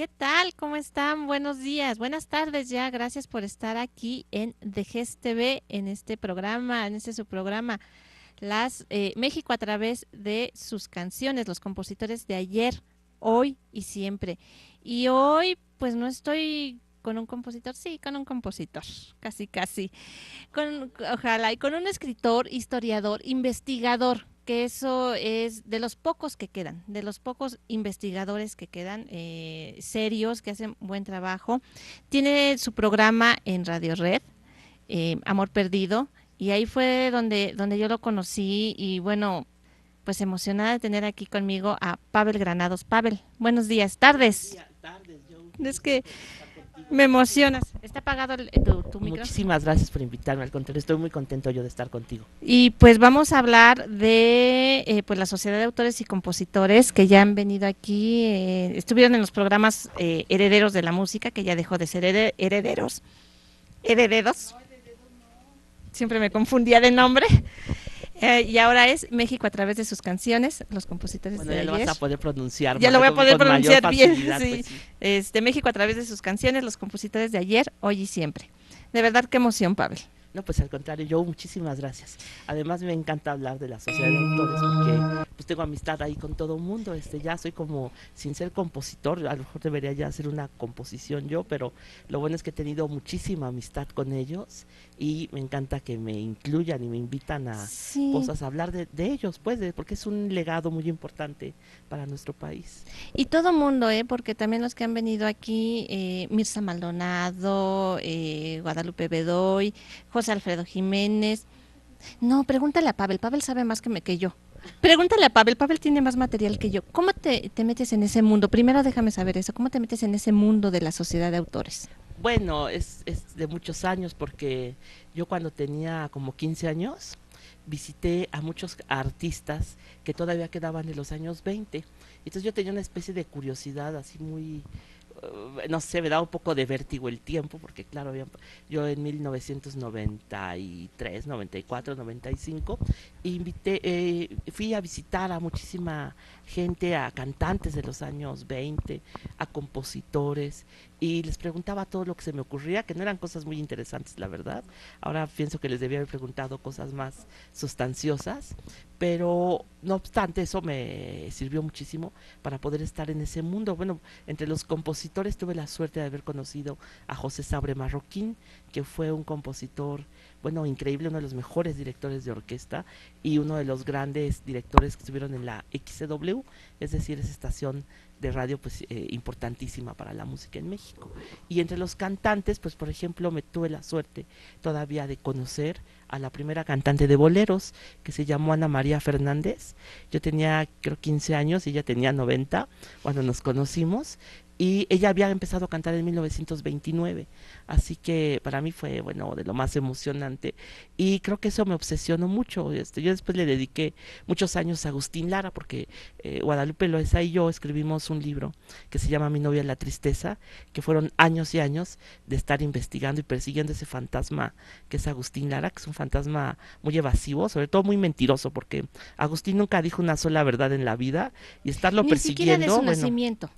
¿Qué tal? ¿Cómo están? Buenos días, buenas tardes ya. Gracias por estar aquí en DGES TV, en este programa, en este su programa, México a través de sus canciones, los compositores de ayer, hoy y siempre. Y hoy, pues no estoy con un compositor, sí, con un compositor, casi, casi. Ojalá, y con un escritor, historiador, investigador, que eso es de los pocos que quedan, de los pocos investigadores que quedan serios, que hacen buen trabajo. Tiene su programa en Radio Red, Amor Perdido, y ahí fue donde yo lo conocí y bueno, pues emocionada de tener aquí conmigo a Pavel Granados. Pavel, buenos días, tardes. Tardes, yo Es muy que gusto de estar contigo. me emocionas. ¿Está apagado tu micrófono? Muchísimas gracias por invitarme, al contrario, estoy muy contento yo de estar contigo. Y pues vamos a hablar de pues la Sociedad de Autores y Compositores que ya han venido aquí, estuvieron en los programas Herederos de la Música, que ya dejó de ser herederos, siempre me confundía de nombre, y ahora es México a través de sus canciones, los compositores Bueno, de ya lo vas ayer. a poder pronunciar Ya lo voy a poder con mayor pronunciar bien, facilidad, sí. pues sí. México a través de sus canciones, los compositores de ayer, hoy y siempre. De verdad, qué emoción, Pavel. No, pues al contrario, yo muchísimas gracias. Además me encanta hablar de la sociedad de autores porque pues tengo amistad ahí con todo el mundo. Ya soy como, sin ser compositor, a lo mejor debería ya hacer una composición yo, pero lo bueno es que he tenido muchísima amistad con ellos y me encanta que me incluyan y me invitan a Sí. cosas, a hablar de ellos, pues, porque es un legado muy importante para nuestro país. Y todo mundo, porque también los que han venido aquí, Mirza Maldonado, Guadalupe Bedoy, José Alfredo Jiménez. No, pregúntale a Pavel, Pavel sabe más que yo. Pregúntale a Pavel, Pavel tiene más material que yo. ¿Cómo te metes en ese mundo? Primero déjame saber eso, ¿cómo te metes en ese mundo de la sociedad de autores? Bueno, es de muchos años porque yo cuando tenía como 15 años visité a muchos artistas que todavía quedaban en los años 20. Entonces yo tenía una especie de curiosidad así muy, no sé, me daba un poco de vértigo el tiempo, porque claro, yo en 1993, 94, 95, fui a visitar a muchísima gente, a cantantes de los años 20, a compositores, y les preguntaba todo lo que se me ocurría, que no eran cosas muy interesantes, la verdad. Ahora pienso que les debía haber preguntado cosas más sustanciosas, pero no obstante eso me sirvió muchísimo para poder estar en ese mundo. Bueno, entre los compositores tuve la suerte de haber conocido a José Sabre Marroquín, que fue un compositor, bueno, increíble, uno de los mejores directores de orquesta y uno de los grandes directores que estuvieron en la XCW, es decir, esa estación de radio pues importantísima para la música en México. Y entre los cantantes, pues por ejemplo, me tuve la suerte todavía de conocer a la primera cantante de boleros, que se llamó Ana María Fernández. Yo tenía creo 15 años y ella tenía 90 cuando nos conocimos, y ella había empezado a cantar en 1929, así que para mí fue, bueno, de lo más emocionante, y creo que eso me obsesionó mucho. Yo después le dediqué muchos años a Agustín Lara, porque Guadalupe Loaiza y yo escribimos un libro que se llama Mi novia la tristeza, que fueron años y años de estar investigando y persiguiendo ese fantasma que es Agustín Lara, que es un fantasma muy evasivo, sobre todo muy mentiroso, porque Agustín nunca dijo una sola verdad en la vida, y estarlo Ni siquiera de su persiguiendo, bueno, nacimiento.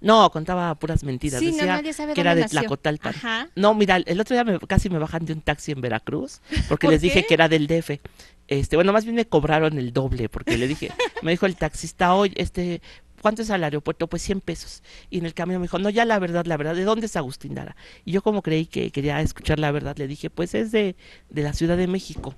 no, contaba puras mentiras. Sí, no, Decía nadie sabe que era dónde de nació. Tlacotalpan. Ajá. No, mira, el otro día casi me bajan de un taxi en Veracruz porque ¿Por les qué? dije que era del DF. Bueno, más bien me cobraron el doble porque le dije, me dijo el taxista, oye, ¿cuánto es al aeropuerto? Pues 100 pesos. Y en el camión me dijo, no, ya la verdad, ¿de dónde es Agustín Lara? Y yo como creí que quería escuchar la verdad, le dije, pues es de la Ciudad de México.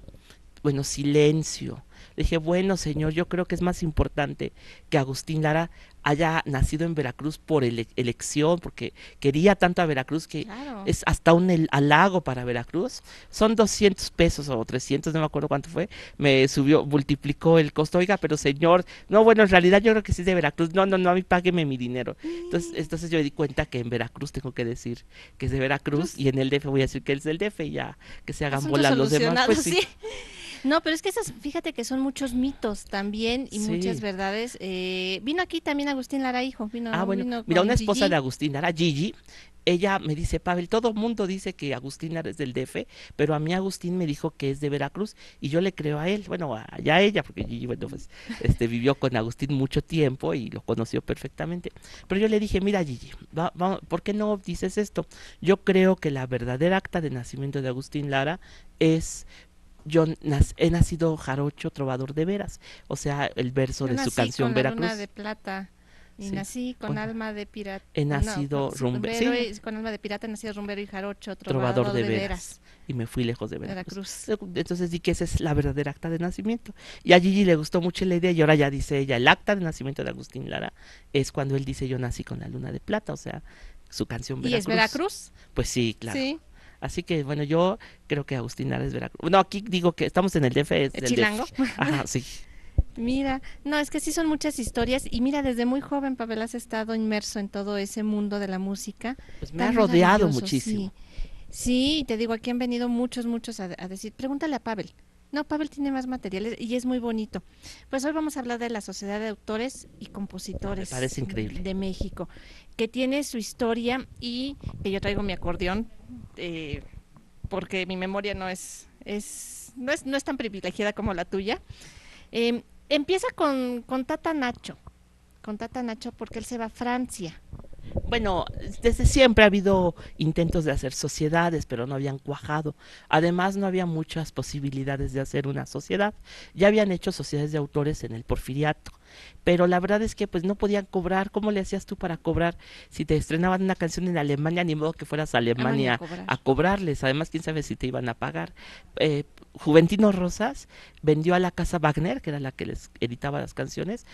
Bueno, silencio. Le dije, bueno, señor, yo creo que es más importante que Agustín Lara haya nacido en Veracruz por elección, porque quería tanto a Veracruz que Claro. es hasta un halago para Veracruz. Son 200 pesos o 300, no me acuerdo cuánto fue. Me subió, multiplicó el costo. Oiga, pero señor, no, bueno, en realidad yo creo que sí es de Veracruz. No, no, no, a mí págueme mi dinero. Entonces yo me di cuenta que en Veracruz tengo que decir que es de Veracruz, Cruz, y en el DF voy a decir que es del DF, y ya que se hagan asunto bolas los demás, solucionado, pues sí. sí. No, pero es que esas, fíjate que son muchos mitos también y muchas Sí. verdades. Vino aquí también Agustín Lara, hijo, Ah, bueno, vino mira, una con esposa de Gigi. Agustín Lara, Gigi, ella me dice, Pavel, todo el mundo dice que Agustín Lara es del DF, pero a mí Agustín me dijo que es de Veracruz y yo le creo a él, bueno, ya a ella, porque Gigi, bueno, pues, vivió con Agustín mucho tiempo y lo conoció perfectamente. Pero yo le dije, mira, Gigi, ¿por qué no dices esto? Yo creo que la verdadera acta de nacimiento de Agustín Lara es he nacido jarocho trovador de veras, o sea, el verso Yo de su nací canción con la luna de Veracruz, plata y sí, nací con bueno, alma de pirata. he No, nacido rumbero sí, y con alma de pirata, nací rumbero y jarocho, trovador trovador de de veras veras, y me fui lejos de Veracruz. Veracruz. Entonces di que esa es la verdadera acta de nacimiento. Y a Gigi le gustó mucho la idea y ahora ya dice ella, el acta de nacimiento de Agustín Lara es cuando él dice yo nací con la luna de plata, o sea, su canción ¿Y es Veracruz. Veracruz? Pues sí, claro. Sí. Así que bueno, yo creo que Agustín Lara es Veracruz. No, aquí digo que estamos en el DF, es del Chilango. DF. Ajá, sí. Mira, no, es que sí son muchas historias y mira, desde muy joven, Pavel, has estado inmerso en todo ese mundo de la música, Pues me ha tan rodeado maravilloso, muchísimo. sí. Sí, te digo, aquí han venido muchos a decir, pregúntale a Pavel. No, Pavel tiene más materiales y es muy bonito. Pues hoy vamos a hablar de la Sociedad de Autores y Me Compositores parece increíble. de México, que tiene su historia y que yo traigo mi acordeón, eh, porque mi memoria no es tan privilegiada como la tuya. Empieza con Tata Nacho porque él se va a Francia. Bueno, desde siempre ha habido intentos de hacer sociedades, pero no habían cuajado. Además, no había muchas posibilidades de hacer una sociedad. Ya habían hecho sociedades de autores en el Porfiriato, pero la verdad es que pues no podían cobrar. ¿Cómo le hacías tú para cobrar? Si te estrenaban una canción en Alemania, ni modo que fueras a Ah, ni a Alemania cobrar. a cobrarles. Además, quién sabe si te iban a pagar. Juventino Rosas vendió a la Casa Wagner, que era la que les editaba las canciones,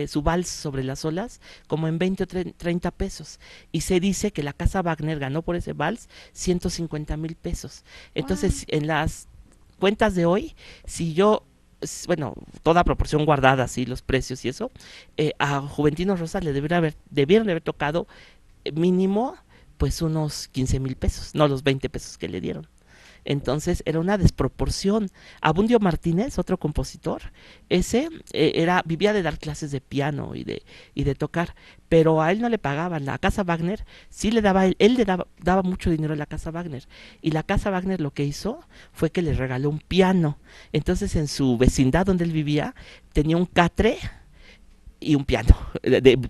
su vals sobre las olas como en 20 o 30 pesos. Y se dice que la Casa Wagner ganó por ese vals 150,000 pesos. Wow. Entonces, en las cuentas de hoy, si yo bueno, toda proporción guardada, así los precios y eso, a Juventino Rosas le debieron haber tocado mínimo pues unos 15,000 pesos, no los 20 pesos que le dieron. Entonces era una desproporción. Abundio Martínez, otro compositor, ese vivía de dar clases de piano y de tocar, pero a él no le pagaban. La Casa Wagner sí le daba, él le daba mucho dinero a la Casa Wagner. Y la Casa Wagner lo que hizo fue que le regaló un piano. Entonces en su vecindad donde él vivía tenía un catre y un piano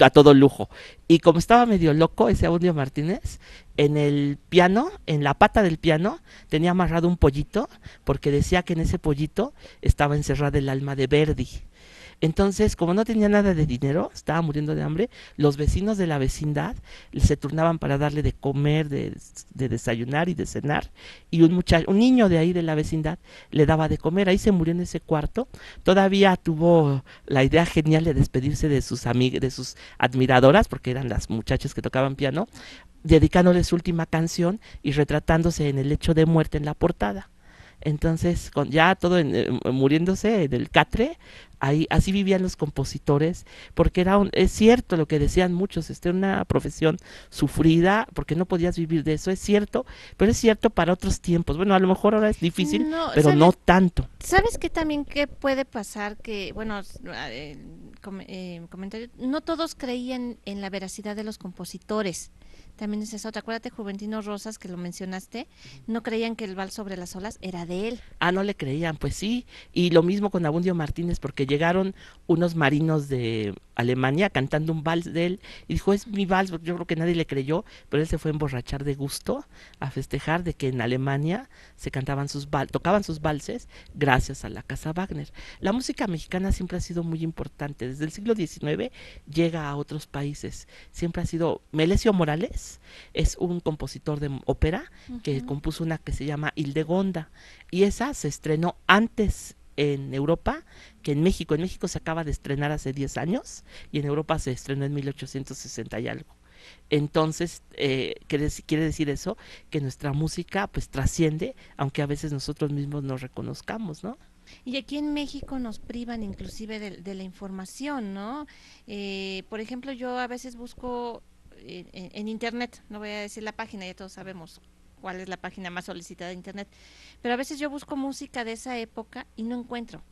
a todo lujo. Y como estaba medio loco ese Audio Martínez, en el piano, en la pata del piano, tenía amarrado un pollito, porque decía que en ese pollito estaba encerrada el alma de Verdi. Entonces, como no tenía nada de dinero, estaba muriendo de hambre, los vecinos de la vecindad se turnaban para darle de comer, de desayunar y de cenar, y un niño de ahí de la vecindad le daba de comer. Ahí se murió en ese cuarto. Todavía tuvo la idea genial de despedirse de sus amigas, de sus admiradoras, porque eran las muchachas que tocaban piano, dedicándole su última canción y retratándose en el lecho de muerte en la portada. Entonces, ya todo muriéndose del catre, ahí así vivían los compositores, porque es cierto lo que decían muchos, una profesión sufrida, porque no podías vivir de eso, es cierto, pero es cierto para otros tiempos. Bueno, a lo mejor ahora es difícil, No, pero no ¿sabes? tanto. ¿Sabes qué también que puede pasar? Que, bueno, comentario, no todos creían en la veracidad de los compositores. También es eso. Acuérdate, Juventino Rosas, que lo mencionaste, no creían que el vals sobre las olas era de él. Ah, no le creían, pues sí. Y lo mismo con Abundio Martínez, porque llegaron unos marinos de Alemania cantando un vals de él y dijo, es mi vals. Yo creo que nadie le creyó, pero él se fue a emborrachar de gusto a festejar de que en Alemania se tocaban sus valses gracias a la Casa Wagner. La música mexicana siempre ha sido muy importante. Desde el siglo XIX llega a otros países. Siempre ha sido Melesio Morales, es un compositor de ópera que Ujú. compuso una que se llama Hildegonda y esa se estrenó antes en Europa que en México. En México se acaba de estrenar hace 10 años y en Europa se estrenó en 1860 y algo. Entonces, quiere decir eso, que nuestra música pues trasciende, aunque a veces nosotros mismos nos reconozcamos, ¿no? Y aquí en México nos privan inclusive de la información, ¿no? Por ejemplo, yo a veces busco en internet, no voy a decir la página, ya todos sabemos cuál es la página más solicitada de internet, pero a veces yo busco música de esa época y no encuentro.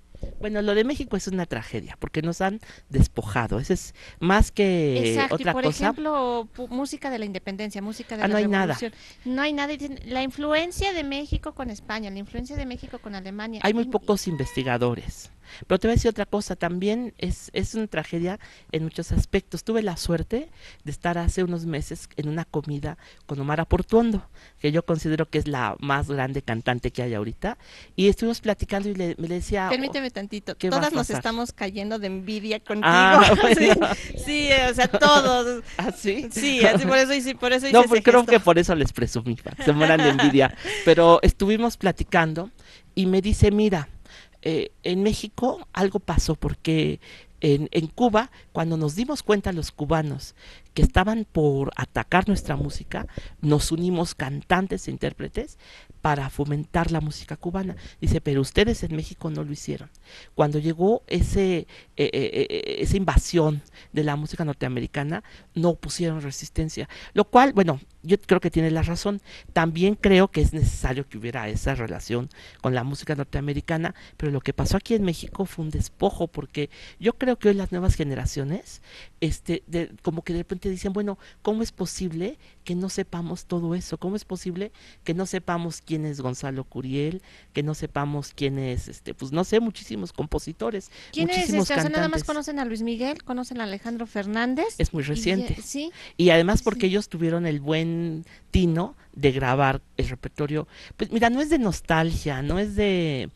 Bueno, lo de México es una tragedia, porque nos han despojado. Eso es más que Exacto, y otra por cosa. ejemplo, música de la independencia, música de la No hay nada. revolución, no hay nada. Y dicen, la influencia de México con España, la influencia de México con Alemania. Hay muy pocos investigadores. Pero te voy a decir otra cosa, también es una tragedia en muchos aspectos. Tuve la suerte de estar hace unos meses en una comida con Omar Portuondo, que yo considero que es la más grande cantante que hay ahorita, y estuvimos platicando y me le decía, Permíteme tantito, ¿qué va a todas nos pasar? estamos cayendo de envidia contigo. Bueno. Sí, sí, o sea, todos. ¿Ah, sí? Sí, así por eso hice No, ese pues creo gesto. que por eso les presumí, para que se mueran de envidia. Pero estuvimos platicando y me dice, mira, en México algo pasó porque en Cuba, cuando nos dimos cuenta los cubanos que estaban por atacar nuestra música, nos unimos cantantes e intérpretes para fomentar la música cubana. Dice, pero ustedes en México no lo hicieron. Cuando llegó esa invasión de la música norteamericana, no pusieron resistencia. Lo cual, bueno, yo creo que tiene la razón. También creo que es necesario que hubiera esa relación con la música norteamericana, pero lo que pasó aquí en México fue un despojo, porque yo creo que hoy las nuevas generaciones, como que de repente dicen, bueno, ¿cómo es posible que no sepamos todo eso? ¿Cómo es posible que no sepamos quién es Gonzalo Curiel, que no sepamos quién es, pues no sé, muchísimos compositores, ¿Quién es muchísimos este? O sea, nada más cantantes? conocen a Luis Miguel, conocen a Alejandro Fernández. Es muy reciente. Sí, Y además porque sí. ellos tuvieron el buen tino de grabar el repertorio. Pues mira, no es de nostalgia, no es de,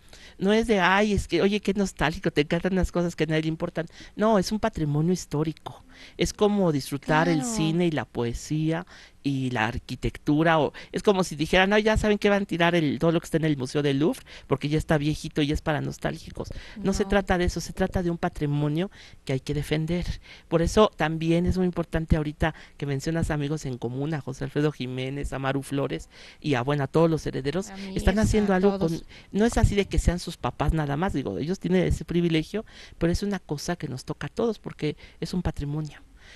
ay, es que, oye, qué nostálgico, te encantan las cosas que a nadie le importan. No, es un patrimonio histórico. Es como disfrutar el Claro. cine y la poesía y la arquitectura, o es como si dijeran, no, ya saben que van a tirar todo lo que está en el Museo del Louvre, porque ya está viejito y es para nostálgicos. No se No. trata de eso, se trata de un patrimonio que hay que defender. Por eso también es muy importante ahorita que mencionas amigos en común, a José Alfredo Jiménez, a Maru Flores y a todos los herederos, A mí, están a haciendo algo todos. no es así de que sean sus papás nada más, digo, ellos tienen ese privilegio, pero es una cosa que nos toca a todos porque es un patrimonio.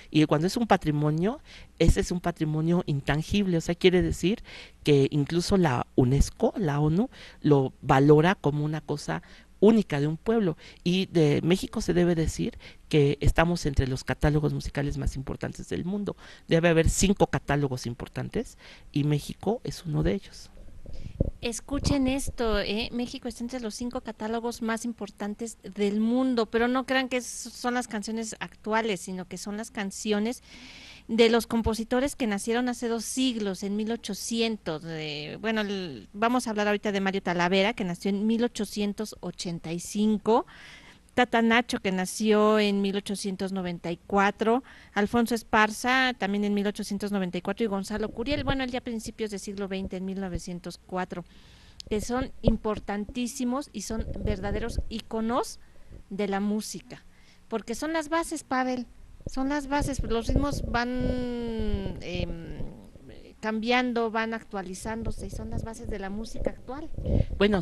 Y cuando es un patrimonio, ese es un patrimonio intangible, o sea, quiere decir que incluso la UNESCO, la ONU, lo valora como una cosa única de un pueblo. Y de México se debe decir que estamos entre los catálogos musicales más importantes del mundo. Debe haber 5 catálogos importantes y México es uno de ellos. Escuchen esto, México está entre los 5 catálogos más importantes del mundo, pero no crean que son las canciones actuales, sino que son las canciones de los compositores que nacieron hace 2 siglos, en 1800. Bueno, vamos a hablar ahorita de Mario Talavera, que nació en 1885. Tata Nacho, que nació en 1894, Alfonso Esparza, también en 1894, y Gonzalo Curiel, bueno, él ya a principios del siglo XX, en 1904, que son importantísimos y son verdaderos íconos de la música, porque son las bases, Pavel, son las bases, los ritmos van cambiando, van actualizándose y son las bases de la música actual. Bueno,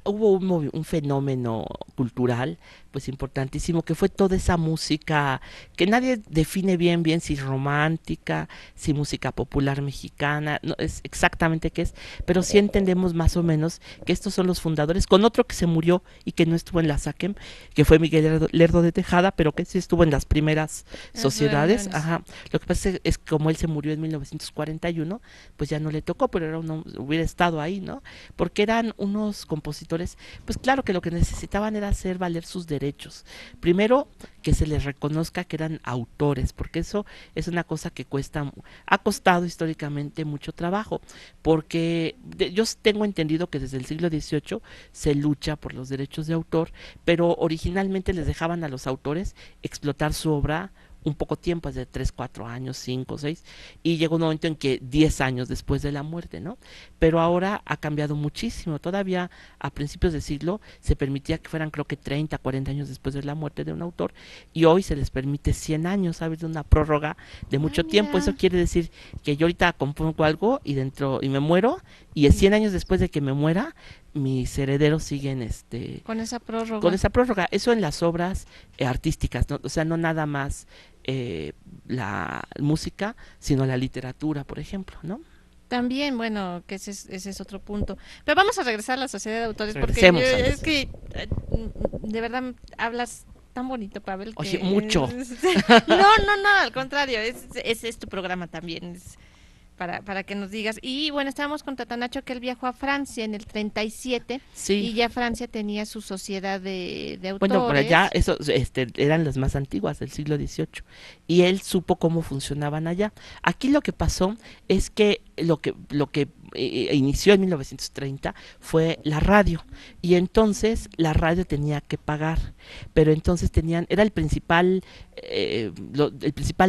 hubo un fenómeno cultural pues importantísimo que fue toda esa música que nadie define bien si romántica, si música popular mexicana, no es exactamente qué es, pero sí entendemos más o menos que estos son los fundadores, con otro que se murió y que no estuvo en la SACEM, que fue Miguel Lerdo de Tejada, pero que sí estuvo en las primeras Las sociedades. reuniones. Ajá. Lo que pasa es que como él se murió en 1941, pues ya no le tocó, pero hubiera estado ahí, ¿no? Porque eran unos compositores, pues claro que lo que necesitaban era hacer valer sus derechos. Primero, que se les reconozca que eran autores, porque eso es una cosa que ha costado históricamente mucho trabajo, porque yo tengo entendido que desde el siglo XVIII se lucha por los derechos de autor, pero originalmente les dejaban a los autores explotar su obra un poco tiempo, es de 3, 4 años, 5, 6, y llegó un momento en que 10 años después de la muerte, ¿no? Pero ahora ha cambiado muchísimo, todavía a principios del siglo se permitía que fueran creo que 30, 40 años después de la muerte de un autor, y hoy se les permite 100 años, ¿sabes? De una prórroga de Ah, mucho tiempo. Eso mira. quiere decir que yo ahorita compongo algo y me muero, y 100 años después de que me muera, mis herederos siguen Con esa con prórroga. esa prórroga. Eso en las obras artísticas, ¿no? O sea, no nada más la música, sino la literatura, por ejemplo, ¿no? También, bueno, que ese es otro punto. Pero vamos a regresar a la sociedad de autores porque Regresemos a es eso. que de verdad hablas tan bonito, Pavel, Oye, que mucho. no, no, no, al contrario, es tu programa también, es para que nos digas. Y bueno, estábamos con Tatanacho que él viajó a Francia en el 37 Sí. y ya Francia tenía su sociedad de Bueno, por allá, autores. eso, eran las más antiguas del siglo XVIII, y él supo cómo funcionaban allá. Aquí lo que pasó es que inició en 1930 fue la radio, y entonces la radio tenía que pagar, pero entonces era el principal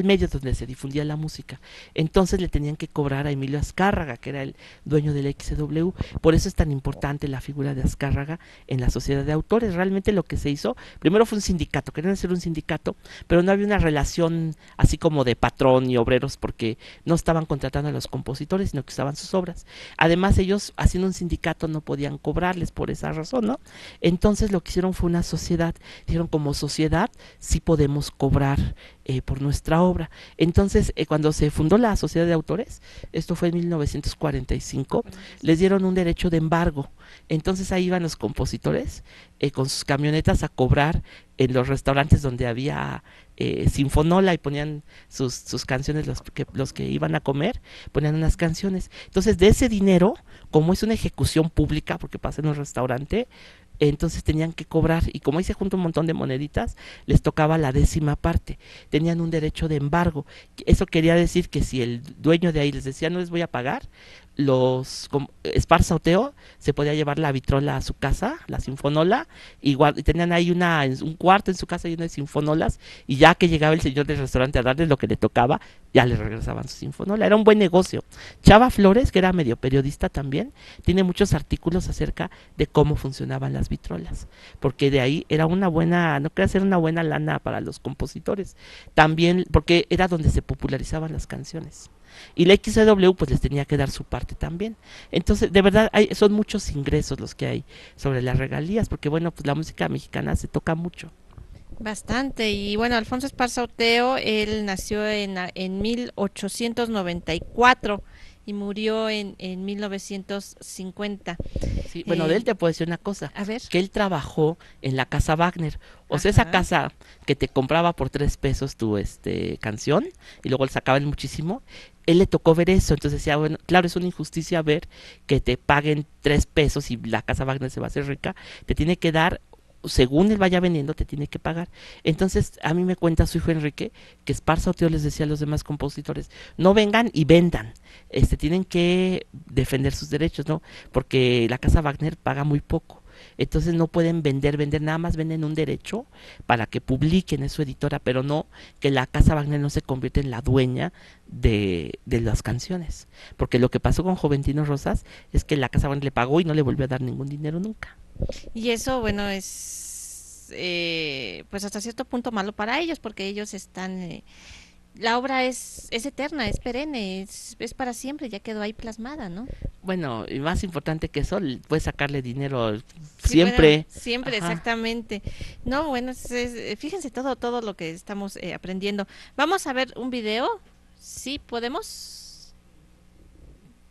medio donde se difundía la música. Entonces le tenían que cobrar a Emilio Azcárraga, que era el dueño del XW. Por eso es tan importante la figura de Azcárraga en la sociedad de autores. Realmente lo que se hizo, primero fue un sindicato, querían hacer un sindicato, pero no había una relación así como de patrón y obreros, porque no estaban contratando a los compositores, sino que usaban sus obras. Además, ellos haciendo un sindicato no podían cobrarles por esa razón, ¿no? Entonces lo que hicieron fue una sociedad. Dijeron, como sociedad sí podemos cobrar por nuestra obra. Entonces, cuando se fundó la sociedad de autores, esto fue en 1945, les dieron un derecho de embargo. Entonces ahí iban los compositores con sus camionetas a cobrar en los restaurantes donde había sinfonola, y ponían sus canciones, los que iban a comer, ponían unas canciones. Entonces de ese dinero, como es una ejecución pública, porque pasa en un restaurante, entonces tenían que cobrar, y como ahí se junta un montón de moneditas, les tocaba la 10ª parte, tenían un derecho de embargo. Eso quería decir que si el dueño de ahí les decía no les voy a pagar, Esparza Oteo se podía llevar la vitrola a su casa, la sinfonola, y tenían ahí un cuarto en su casa lleno de sinfonolas, y ya que llegaba el señor del restaurante a darles lo que le tocaba, ya le regresaban su sinfonola. Era un buen negocio. Chava Flores, que era medio periodista también, tiene muchos artículos acerca de cómo funcionaban las vitrolas, porque de ahí era una buena, no quería hacer una buena lana para los compositores, también porque era donde se popularizaban las canciones. Y la XW pues les tenía que dar su parte también. Entonces, de verdad, son muchos ingresos los que hay sobre las regalías, porque bueno, pues la música mexicana se toca mucho. Bastante. Y bueno, Alfonso Esparza Oteo, él nació en 1894 y murió en 1950. Sí, bueno, de él Eh, te puedo decir una cosa, a ver. que él trabajó en la casa Wagner, o sea, esa Ajá. casa que te compraba por 3 pesos tu canción, y luego le sacaban muchísimo. Él le tocó ver eso, entonces decía, bueno, claro, es una injusticia ver que te paguen 3 pesos y la casa Wagner se va a hacer rica, te tiene que dar, según él vaya vendiendo, te tiene que pagar. Entonces, a mí me cuenta su hijo Enrique que Esparza Oteo les decía a los demás compositores, no vengan y vendan, tienen que defender sus derechos, ¿no? Porque la casa Wagner paga muy poco. Entonces no pueden vender, nada más venden un derecho para que publiquen en su editora, pero no que la casa Wagner no se convierta en la dueña de las canciones. Porque lo que pasó con Joventino Rosas es que la casa Wagner le pagó y no le volvió a dar ningún dinero nunca. Y eso, bueno, es pues hasta cierto punto malo para ellos porque ellos están... la obra es eterna, es perenne, es para siempre, ya quedó ahí plasmada, ¿no? Bueno, y más importante que eso, puedes sacarle dinero Sí, bueno, siempre. siempre, Ajá. exactamente. No, bueno, fíjense todo lo que estamos aprendiendo. Vamos a ver un video, sí, podemos.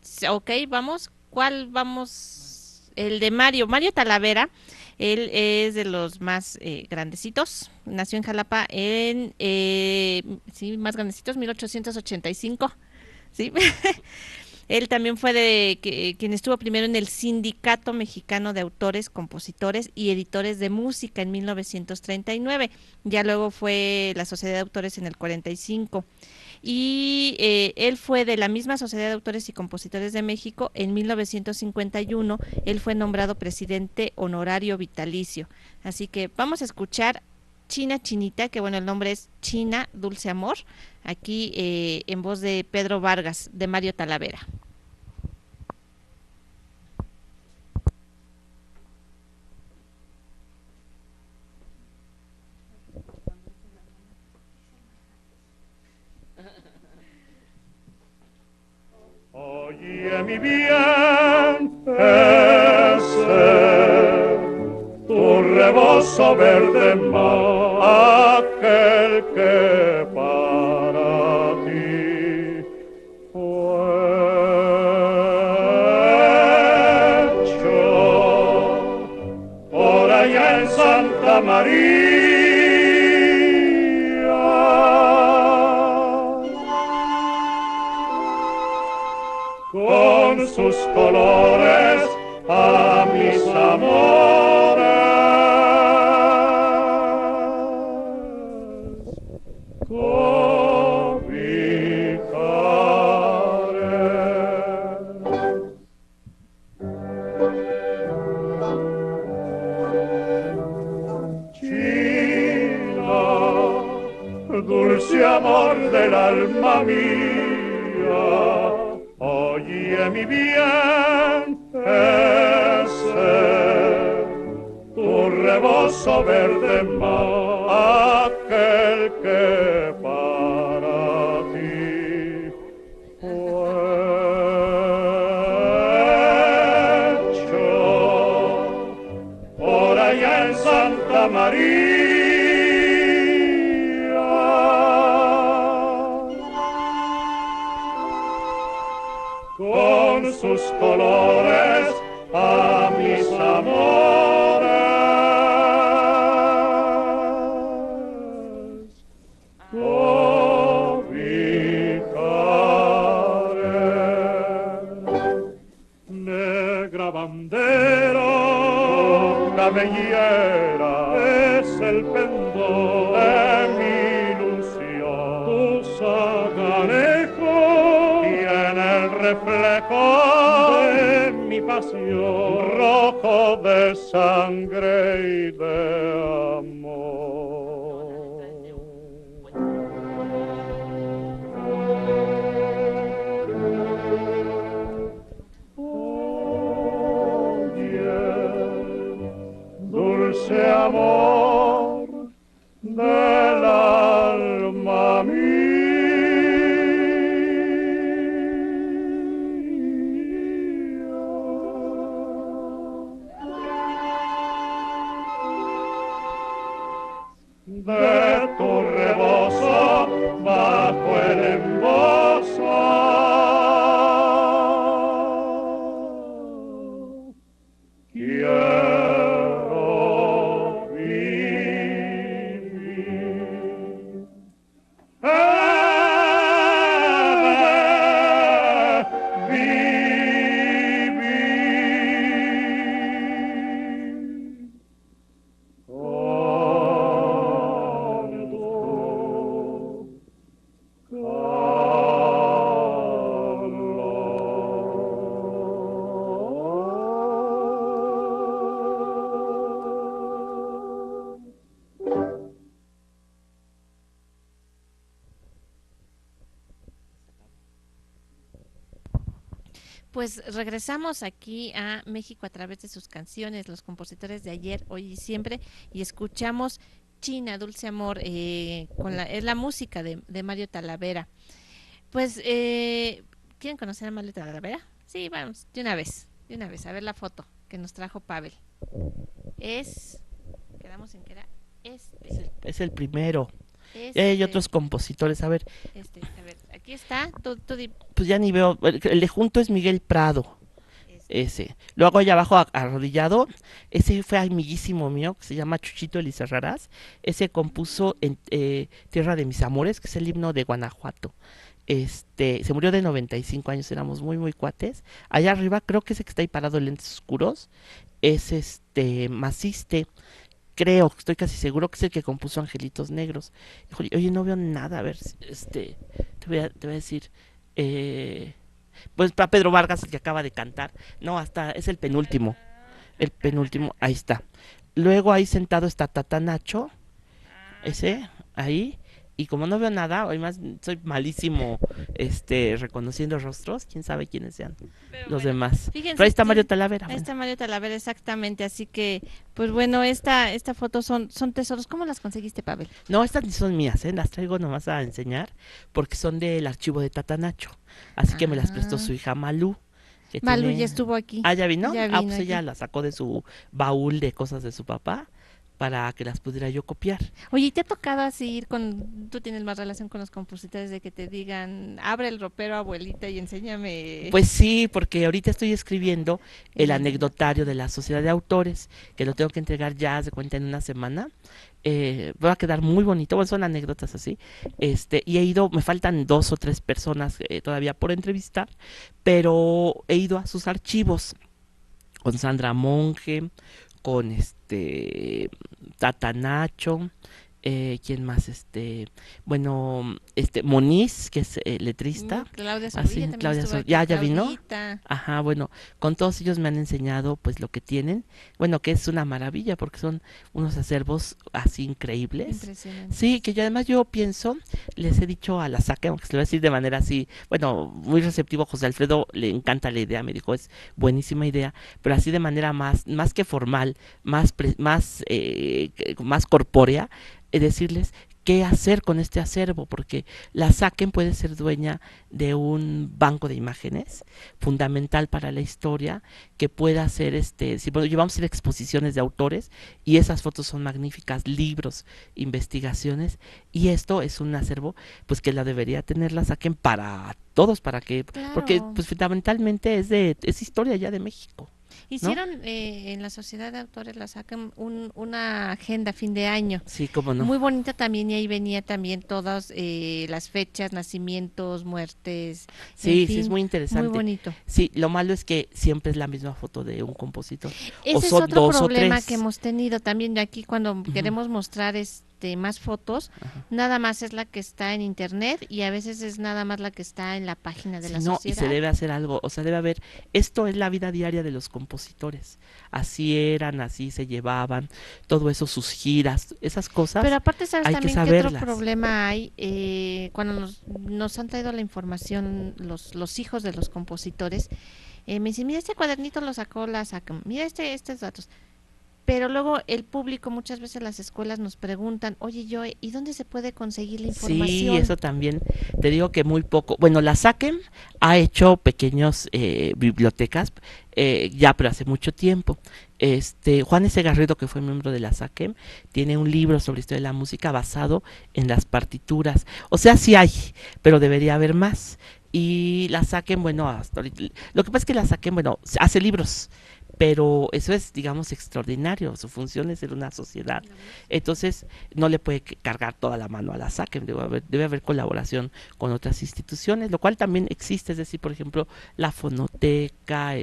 Sí, ok, vamos. ¿Cuál vamos? El de Mario Talavera. Él es de los más grandecitos. Nació en Jalapa sí, más grandecitos, 1885. Sí. Él también fue quien estuvo primero en el Sindicato Mexicano de Autores, Compositores y Editores de Música en 1939. Ya luego fue la Sociedad de Autores en el 45. Y él fue de la misma Sociedad de Autores y Compositores de México en 1951. Él fue nombrado presidente honorario vitalicio. Así que vamos a escuchar China Chinita, que bueno, el nombre es China Dulce Amor, aquí en voz de Pedro Vargas, de Mario Talavera. Oye, mi bien, ese tu rebozo verde mar, aquel que para ti fue. sus colores a mis amores. Dulce amor del alma mía, oye mi bien, ese tu rebozo verde mar, aquel que para ti fue hecho por allá en Santa María. Con sus colores a mis amores cobijaré. Negra bandera, cabellera, es el pendón de mi ilusión. Tu saganejo tiene el reflejo de mi pasión, rojo de sangre y de amor. Oye, dulce amor del alma mía. De tu rebozo bajo el embozo quiero vivir. Pues regresamos aquí a México a través de sus canciones, los compositores de ayer, hoy y siempre, y escuchamos China, Dulce Amor, es la música de Mario Talavera. Pues, ¿quieren conocer a Mario Talavera? Sí, vamos, de una vez, a ver la foto que nos trajo Pavel. Quedamos en que era Es el primero. Este. Hay otros compositores, a ver. A ver, aquí está. Pues ya ni veo. El de junto es Miguel Prado. Ese. Luego allá abajo arrodillado, ese fue amiguísimo mío, que se llama Chuchito Elizarrarás. Ese compuso en Tierra de mis Amores, que es el himno de Guanajuato. Se murió de 95 años, éramos muy muy cuates. Allá arriba, creo que ese que está ahí parado en lentes oscuros, es Maciste. Creo, estoy casi seguro que es el que compuso Angelitos Negros. Oye, no veo nada, a ver, te voy a decir, pues para Pedro Vargas, el que acaba de cantar, no, es el penúltimo, ahí está. Luego ahí sentado está Tata Nacho, ese, ahí, y como no veo nada, además soy malísimo reconociendo rostros, quién sabe quiénes sean los demás. Fíjense, pero ahí está Mario Talavera. Ahí está Mario Talavera, exactamente, así que, pues bueno, esta foto son tesoros. ¿Cómo las conseguiste, Pavel? No, estas ni son mías, las traigo nomás a enseñar, porque son del archivo de Tata Nacho, así que me las prestó su hija Malú. Malú ya estuvo aquí. Ah, ¿ya vino? Ya vino pues ella la sacó de su baúl de cosas de su papá. para que las pudiera yo copiar. Oye, ¿y te ha tocado así ir tú tienes más relación con los compositores de que te digan, abre el ropero, abuelita, y enséñame Pues sí, porque ahorita estoy escribiendo el el anecdotario anecdotario? de la Sociedad de Autores, que lo tengo que entregar ya, haz de cuenta, en una semana. Va a quedar muy bonito, bueno, son anécdotas así. Y he ido, me faltan 2 o 3 personas todavía por entrevistar, pero he ido a sus archivos con Sandra Monge, con Tata Nacho, ¿quién más? Bueno, Moniz, que es letrista, Claudia Sorvilla así, también Claudia estuvo Sor, aquí, ya vino. Claudita. Ajá, bueno, con todos ellos me han enseñado pues lo que tienen, bueno, que es una maravilla porque son unos acervos así increíbles. Sí, Impresionantes. que yo además yo pienso, les he dicho a la SACE, aunque se lo voy a decir de manera así, bueno, muy receptivo, José Alfredo le encanta la idea, me dijo, es buenísima idea, pero así de manera más que formal, más corpórea, decirles qué hacer con este acervo, porque la SACEM puede ser dueña de un banco de imágenes fundamental para la historia, que pueda hacer si bueno, llevamos a hacer exposiciones de autores y esas fotos son magníficas, libros, investigaciones, y esto es un acervo pues que la debería tener la SACEM para todos, porque Claro. pues fundamentalmente es historia ya de México, ¿no? Hicieron en la Sociedad de Autores la sacan una agenda fin de año. Sí, cómo no. Muy bonita también, y ahí venía también todas las fechas, nacimientos, muertes, en Sí, sí, es fin, muy muy interesante. bonito. Sí, lo malo es que siempre es la misma foto de un compositor, o Ese es son otro dos o problema que tres. hemos tenido también aquí cuando Ujú, queremos mostrar más fotos, ajá. nada más es la que está en internet y a veces es nada más la que está en la página de Sí, la no, y se sociedad. debe hacer algo, o sea, debe haber, esto es la vida diaria de los compositores, así eran, así se llevaban, todo eso, sus giras, esas Pero cosas, aparte, ¿sabes hay que también qué otro saberlas. problema hay? Cuando nos han traído la información los hijos de los compositores, me dicen, mira, este cuadernito lo sacó la SACM, mira estos datos. Pero luego el público, muchas veces las escuelas nos preguntan, oye, yo, ¿y dónde se puede conseguir la Sí, información? eso también, te digo que muy poco. Bueno, la SACEM ha hecho pequeños bibliotecas, ya, pero hace mucho tiempo. Juan S. Garrido, que fue miembro de la SACEM, tiene un libro sobre historia de la música basado en las partituras. O sea, sí hay, pero debería haber más. Y la SACEM, bueno, hasta ahorita, lo que pasa es que la SACEM, bueno, hace libros, pero eso es, digamos, extraordinario. Su función es ser una sociedad. Entonces, no le puede cargar toda la mano a la SACEM, debe haber colaboración con otras instituciones, lo cual también existe, es decir, por ejemplo, la Fonoteca,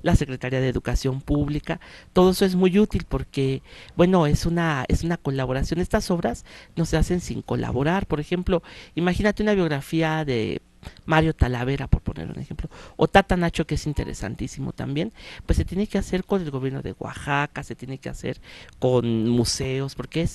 la Secretaría de Educación Pública, todo eso es muy útil porque, bueno, es una colaboración. Estas obras no se hacen sin colaborar. Por ejemplo, imagínate una biografía de Mario Talavera, por poner un ejemplo, o Tata Nacho, que es interesantísimo también, pues se tiene que hacer con el gobierno de Oaxaca, se tiene que hacer con museos, porque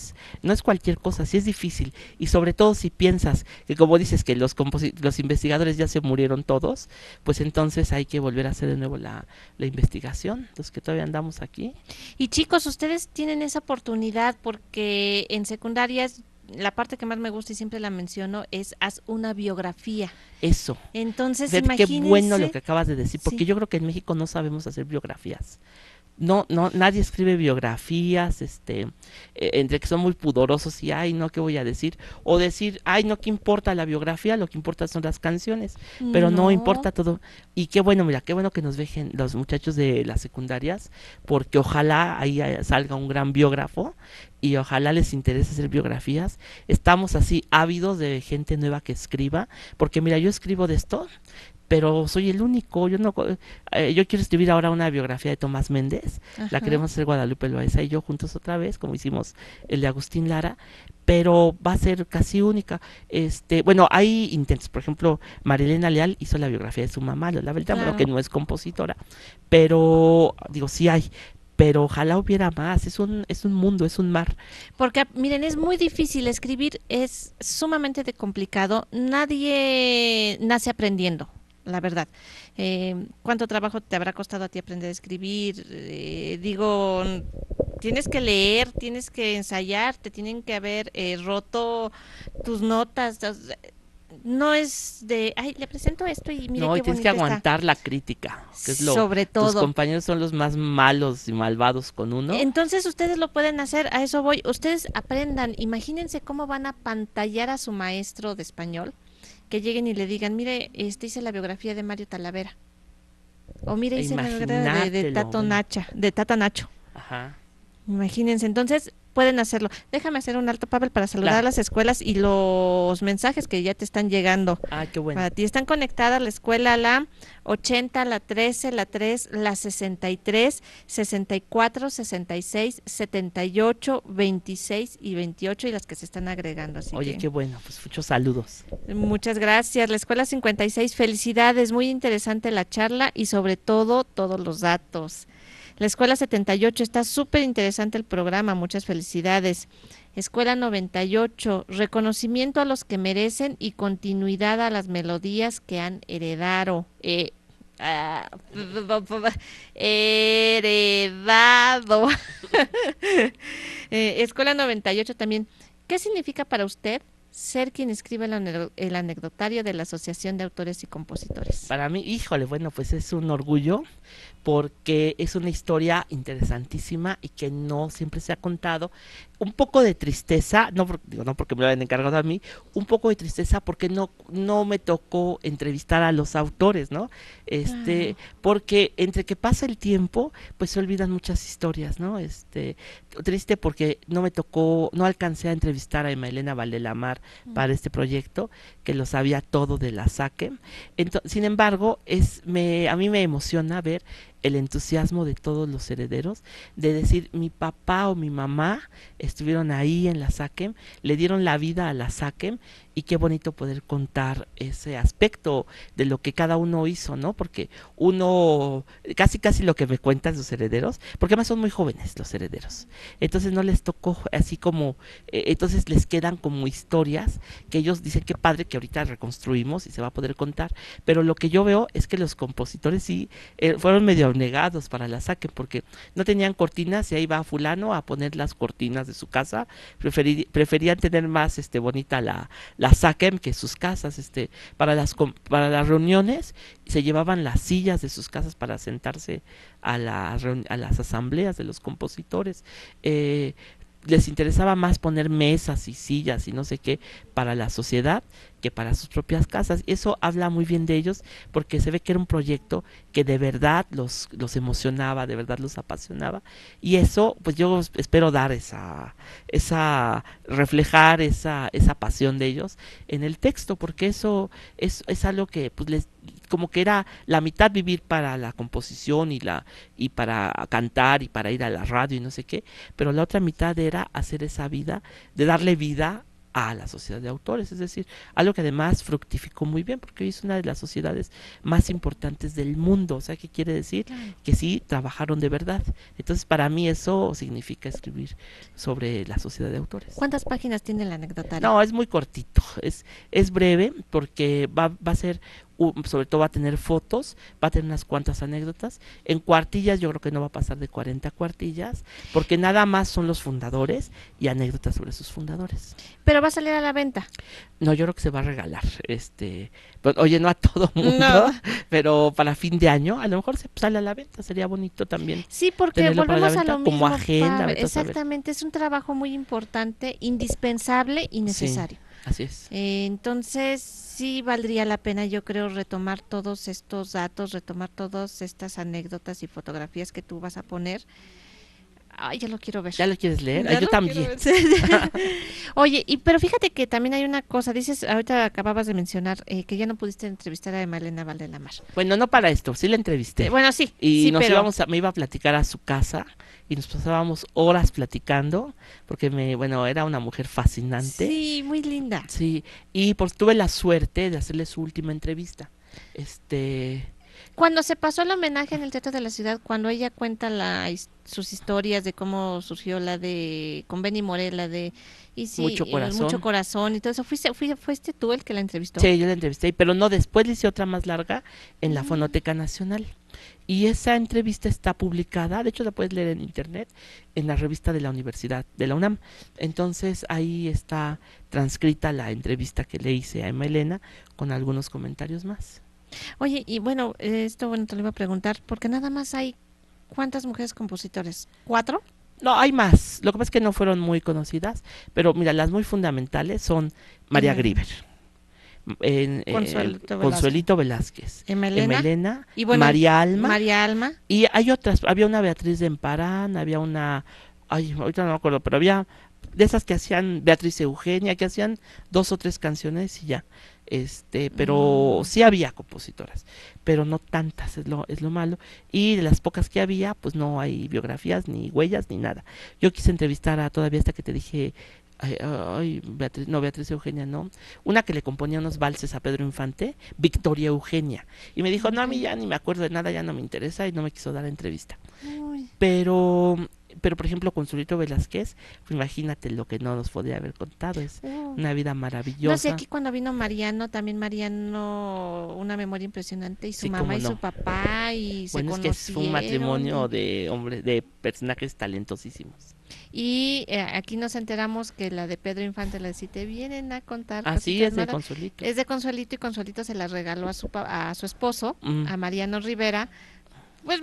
no es cualquier cosa, sí es difícil, y sobre todo si piensas que, como dices, que los investigadores ya se murieron todos, pues entonces hay que volver a hacer de nuevo la investigación, los que todavía andamos aquí. Y chicos, ustedes tienen esa oportunidad porque en secundarias la parte que más me gusta y siempre la menciono es haz una biografía. Eso, Entonces, fíjate qué bueno lo imagínense, que acabas de decir, porque sí, yo creo que en México no sabemos hacer biografías. No, no, nadie escribe biografías, entre que son muy pudorosos y, ay, no, ¿qué voy a decir? O decir, ay, no, ¿qué importa la biografía? Lo que importa son las canciones, pero no no, importa todo. Y qué bueno, mira, qué bueno que nos dejen los muchachos de las secundarias, porque ojalá ahí salga un gran biógrafo y ojalá les interese hacer biografías. Estamos así ávidos de gente nueva que escriba, porque mira, yo escribo de esto, pero soy el único, yo quiero escribir ahora una biografía de Tomás Méndez, la ajá. queremos hacer Guadalupe Loaesa y yo juntos otra vez, como hicimos el de Agustín Lara, pero va a ser casi única. Bueno, hay intentos, por ejemplo, Marilena Leal hizo la biografía de su mamá, la verdad, bueno, que Claro, no es compositora, pero digo, sí hay, pero ojalá hubiera más, es un mundo, es un mar. porque miren, es muy difícil escribir, es sumamente complicado, nadie nace aprendiendo. La verdad, ¿cuánto trabajo te habrá costado a ti aprender a escribir? Digo, tienes que leer, tienes que ensayar, te tienen que haber roto tus notas. no es de, ay, le presento esto y mire No, qué y tienes que bonito está. aguantar la crítica, que es lo... Sobre Tus todo. compañeros son los más malos y malvados con uno. Entonces ustedes lo pueden hacer, a eso voy. Ustedes aprendan, imagínense cómo van a pantallar a su maestro de español, que lleguen y le digan, mire, hice la biografía de Mario Talavera. O mire, hice la biografía de Imaginártelo, Tato bueno. Nacha, de Tata Nacho. Ajá. Imagínense, entonces pueden hacerlo. Déjame hacer un alto, Pavel, para saludar a Claro. las escuelas y los mensajes que ya te están llegando. Ah, qué bueno. Para ti están conectadas la escuela la 80, la 13, la 3, la 63, 64, 66, 78, 26 y 28 y las que se están agregando. Así Oye, que qué bueno, pues muchos saludos. muchas gracias. La escuela 56, felicidades, muy interesante la charla y sobre todo todos los datos. La escuela 78, está súper interesante el programa, muchas felicidades. Escuela 98, reconocimiento a los que merecen y continuidad a las melodías que han heredado. Ah, heredado. Escuela 98 también. ¿Qué significa para usted ser quien escribe el anecdotario de la Asociación de Autores y Compositores? Para mí, híjole, bueno, pues es un orgullo porque es una historia interesantísima y que no siempre se ha contado. Un poco de tristeza, no porque me lo hayan encargado a mí, un poco de tristeza porque no me tocó entrevistar a los autores, ¿no? Claro. Porque entre que pasa el tiempo, pues se olvidan muchas historias, ¿no? Triste porque no me tocó, no alcancé a entrevistar a Emma Elena Valdelamar para este proyecto, que lo sabía todo de la SACEM. Sin embargo, a mí me emociona ver el entusiasmo de todos los herederos, de decir, mi papá o mi mamá estuvieron ahí en la SACEM, le dieron la vida a la SACEM, y qué bonito poder contar ese aspecto de lo que cada uno hizo, ¿no? Porque uno, casi lo que me cuentan sus herederos, porque además son muy jóvenes los herederos, entonces no les tocó así como, entonces les quedan como historias que ellos dicen que padre que ahorita reconstruimos y se va a poder contar, pero lo que yo veo es que los compositores sí fueron medio negados para la SACEM porque no tenían cortinas y ahí va fulano a poner las cortinas de su casa, preferían tener más bonita la SACEM que sus casas, para las reuniones se llevaban las sillas de sus casas para sentarse a las asambleas de los compositores. Les interesaba más poner mesas y sillas y no sé qué para la sociedad que para sus propias casas. Eso habla muy bien de ellos porque se ve que era un proyecto que de verdad los emocionaba, de verdad los apasionaba, y eso pues yo espero dar reflejar esa pasión de ellos en el texto, porque eso es algo que pues como que era la mitad vivir para la composición y para cantar y para ir a la radio y no sé qué, pero la otra mitad era hacer esa vida, de darle vida a la sociedad de autores, es decir, algo que además fructificó muy bien, porque hoy es una de las sociedades más importantes del mundo. O sea, ¿qué quiere decir? Que sí trabajaron de verdad. Entonces, para mí eso significa escribir sobre la sociedad de autores. ¿Cuántas páginas tiene el anecdotario? No, es muy cortito, es breve, porque va a ser, sobre todo va a tener fotos, va a tener unas cuantas anécdotas. En cuartillas yo creo que no va a pasar de 40 cuartillas, porque nada más son los fundadores y anécdotas sobre sus fundadores. Pero va a salir a la venta. No, yo creo que se va a regalar, pues, oye, no a todo mundo, No. pero para fin de año a lo mejor se sale a la venta, sería bonito también. Sí, porque tenerlo para la volvemos a venta lo como mismo, agenda, Pavel. vete a saber. Exactamente, es un trabajo muy importante, indispensable y necesario. Sí, así es. Entonces, sí valdría la pena, yo creo, retomar todos estos datos, retomar todas estas anécdotas y fotografías que tú vas a poner. Ay, ya lo quiero ver. ¿Ya lo quieres leer? Ya Yo lo también. quiero ver. Oye, pero fíjate que también hay una cosa, dices, ahorita acababas de mencionar que ya no pudiste entrevistar a Malena Valdelamar. Bueno, no para esto, sí la entrevisté. Bueno, sí, Y sí, nos pero me iba a platicar a su casa y nos pasábamos horas platicando porque era una mujer fascinante. sí, muy linda. Sí, y pues tuve la suerte de hacerle su última entrevista. Cuando se pasó el homenaje en el Teatro de la Ciudad, cuando ella cuenta sus historias de cómo surgió la de con Benny Morel, la de y sí, Mucho mucho corazón. corazón y todo eso, fuiste tú el que la entrevistó. Sí, yo la entrevisté, pero no, después le hice otra más larga en la Mm. Fonoteca Nacional. Y esa entrevista está publicada, de hecho la puedes leer en internet, en la revista de la Universidad de la UNAM. Entonces ahí está transcrita la entrevista que le hice a Emma Elena con algunos comentarios más. Oye, y bueno, esto bueno te lo iba a preguntar, porque nada más hay ¿cuántas mujeres compositores? ¿4? No, hay más. Lo que pasa es que no fueron muy conocidas, pero mira, las muy fundamentales son María Ujú. Grieber, Consuelito Velázquez, Consuelito Velázquez, Emma Emma Elena Elena, y bueno, María Alma, María Alma. y hay otras. Había una Beatriz de Emparán, había una, ay, ahorita no me acuerdo, pero había de esas que hacían Beatriz Eugenia, que hacían 2 o 3 canciones y ya. Pero Mm, sí había compositoras, pero no tantas, es lo malo. Y de las pocas que había, pues no hay biografías, ni huellas, ni nada. Yo quise entrevistar a todavía esta que te dije, ay, Beatriz, no, Beatriz Eugenia, no. Una que le componía unos valses a Pedro Infante, Victoria Eugenia. Y me dijo, no, a mí ok. ya ni me acuerdo de nada, ya no me interesa y no me quiso dar entrevista. Uy, Pero, pero por ejemplo, Consuelito Velázquez, pues imagínate lo que no nos podría haber contado, es uh. una vida No sé, maravillosa. aquí cuando vino Mariano, también Mariano, una memoria impresionante, y su Sí, mamá cómo y su no. papá, y se Bueno, es que fue un conocieron, matrimonio de hombres, de personajes talentosísimos. y aquí nos enteramos que la de Pedro Infante, la de Si te vienen a contar Así cositas es de malas, Consuelito. es de Consuelito, y Consuelito se la regaló a su esposo, Mm, a Mariano Rivera, pues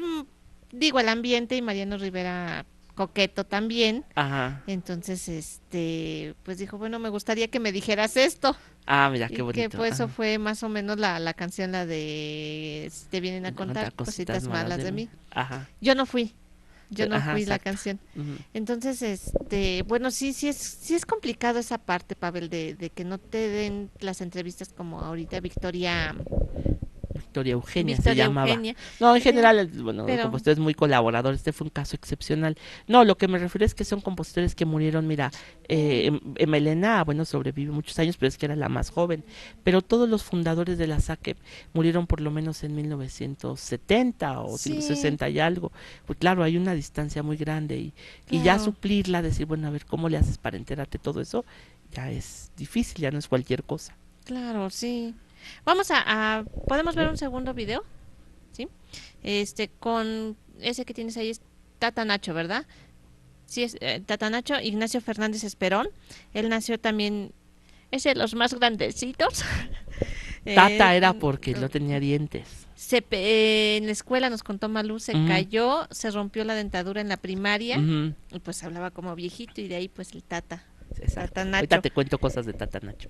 digo, el ambiente, y Mariano Rivera coqueto también, ajá. entonces, pues dijo, bueno, me gustaría que me dijeras esto. Ah, mira, qué Y que bonito. pues eso Ajá. fue más o menos la canción, la de Si te vienen a contar Contar cositas cositas malas malas de de mí. mí. Ajá. Yo no Ajá, fui la exacto. canción. Ujú. Entonces, bueno, sí es complicado esa parte, Pavel, de que no te den las entrevistas como ahorita Victoria Eugenia se Victoria llamaba. Eugenia. No, en Sí, general, bueno, el pero compositor es muy colaborador. Este fue un caso excepcional. No, lo que me refiero es que son compositores que murieron. Mira, Emma Elena, bueno, sobrevivió muchos años, pero es que era la más joven. Pero todos los fundadores de la SACEP murieron por lo menos en 1970 o sí, 60 y algo. Pues claro, hay una distancia muy grande y ya claro, suplirla, decir, bueno, a ver, ¿cómo le haces para enterarte todo eso? Ya es difícil, ya no es cualquier cosa. claro, sí. Vamos ¿podemos ver un segundo video? ¿Sí? Con ese que tienes ahí es Tata Nacho, ¿verdad? Sí, es Tata Nacho, Ignacio Fernández Esperón. Él nació también, es de los más grandecitos. Tata Eh, era porque no tenía dientes. en la escuela nos contó Malú, se Ujú, cayó, se rompió la dentadura en la primaria, ujú. y pues hablaba como viejito, y de ahí pues el Exacto. Tata Ahorita Nacho. te cuento cosas de Tata Nacho.